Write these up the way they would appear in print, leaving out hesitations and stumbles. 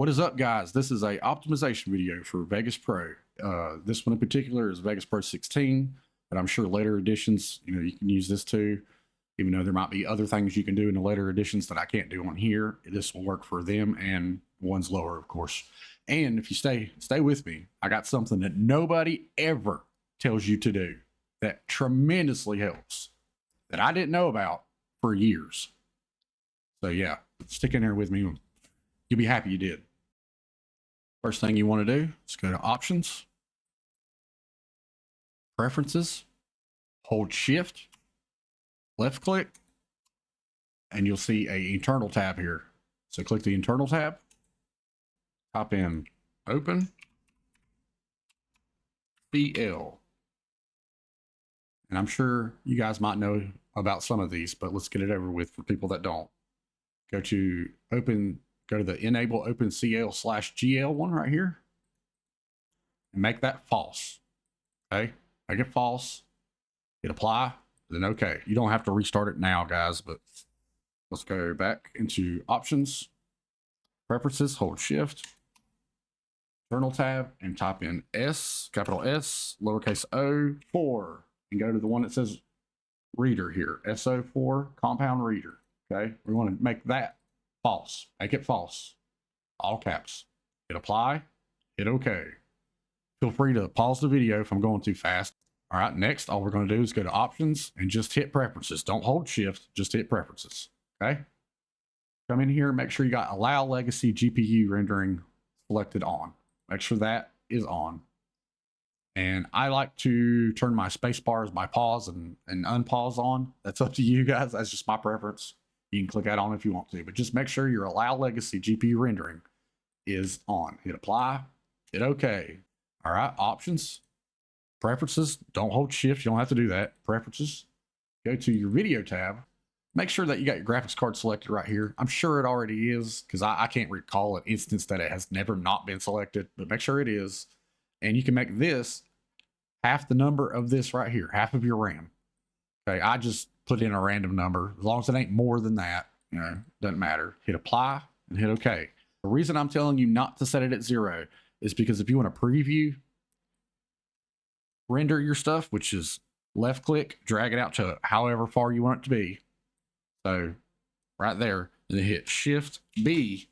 What is up, guys? This is a optimization video for Vegas Pro. This one in particular is Vegas Pro 16, but I'm sure later editions, you can use this too, even though there might be other things you can do in the later editions that I can't do on here. This will work for them and ones lower, of course. And if you stay with me, I got something that nobody ever tells you to do that tremendously helps, that I didn't know about for years. So yeah, stick in there with me. You'll be happy you did. First thing you want to do is go to Options, Preferences, hold Shift, left click, and you'll see an internal tab here. So click the internal tab, type in Open CL. And I'm sure you guys might know about some of these, but let's get it over with for people that don't. Go to the Enable OpenCL/GL one right here and make that false. Okay, make it false, hit apply, then okay. You don't have to restart it now, guys, but let's go back into Options, Preferences, hold Shift, Internal tab, and type in capital S, lowercase o, 4, and go to the one that says Reader here, SO4, Compound Reader. Okay, we want to make that false. Make it false. All caps. Hit apply. Hit OK. Feel free to pause the video if I'm going too fast. All right, next, all we're going to do is go to Options and just hit Preferences. Don't hold Shift, just hit Preferences. Okay? Come in here, make sure you got Allow Legacy GPU Rendering selected on. Make sure that is on. And I like to turn my space bars, my pause and unpause on. That's up to you guys. That's just my preference. You can click that on if you want to, but just make sure your Allow Legacy GPU Rendering is on. Hit apply, hit OK. All right, Options, Preferences, don't hold Shift, you don't have to do that. Preferences, go to your Video tab. Make sure that you got your graphics card selected right here. I'm sure it already is, because I can't recall an instance that it has never not been selected, but make sure it is. And you can make this half the number of this right here, half of your RAM. Okay, I just put in a random number. As long as it ain't more than that, doesn't matter. Hit apply and hit OK. The reason I'm telling you not to set it at 0 is because if you want to preview, render your stuff, which is left click, drag it out to however far you want it to be. So right there, and then hit Shift B,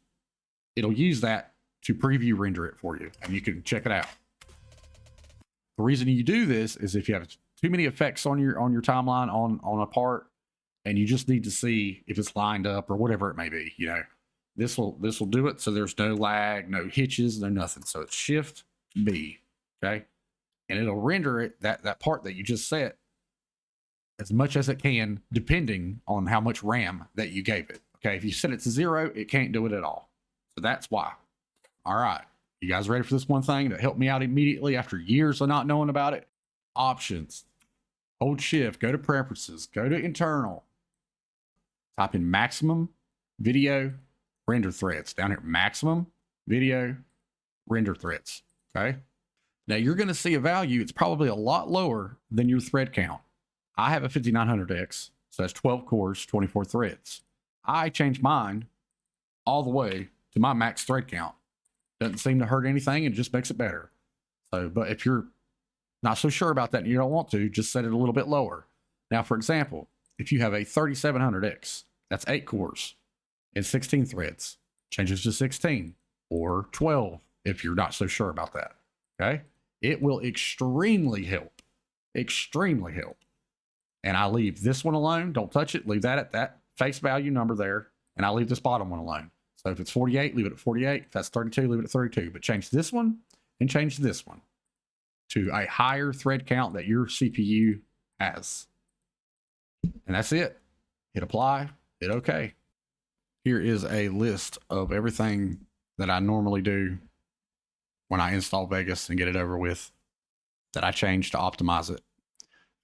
it'll use that to preview render it for you, and you can check it out. The reason you do this is if you have too many effects on your timeline on a part, and you just need to see if it's lined up or whatever it may be. This will do it, so there's no lag, no hitches, no nothing. So it's Shift B, okay, and it'll render it that part that you just set as much as it can, depending on how much RAM that you gave it. Okay, if you set it to 0, it can't do it at all. So that's why. All right, you guys ready for this one thing that helped me out immediately after years of not knowing about it? Options, hold Shift, go to Preferences, go to Internal, type in Maximum Video Render Threads. Down here, Maximum Video Render Threads. Okay, now you're going to see a value. It's probably a lot lower than your thread count. I have a 5900X, so that's 12 cores, 24 threads. I changed mine all the way to my max thread count. Doesn't seem to hurt anything, and it just makes it better. So, but if you're not so sure about that and you don't want to, just set it a little bit lower. Now, for example, if you have a 3700X, that's 8 cores and 16 threads, change it to 16 or 12 if you're not so sure about that. Okay? It will extremely help. Extremely help. And I leave this one alone. Don't touch it. Leave that at that face value number there. And I leave this bottom one alone. So if it's 48, leave it at 48. If that's 32, leave it at 32. But change this one and change this one to a higher thread count that your CPU has. And that's it. Hit apply. Hit OK. Here is a list of everything that I normally do when I install Vegas and get it over with that I change to optimize it.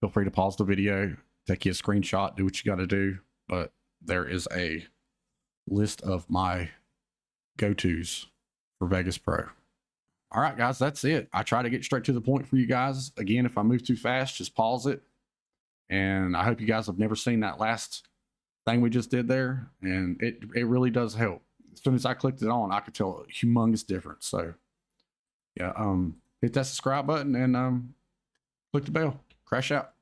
Feel free to pause the video, take you a screenshot, do what you got to do. But there is a list of my go-tos for Vegas Pro. All right, guys, that's it. I try to get straight to the point for you guys. Again, if I move too fast, just pause it. And I hope you guys have never seen that last thing we just did there. And it really does help. as soon as I clicked it on, I could tell a humongous difference. So yeah, hit that subscribe button and click the bell. Crash out.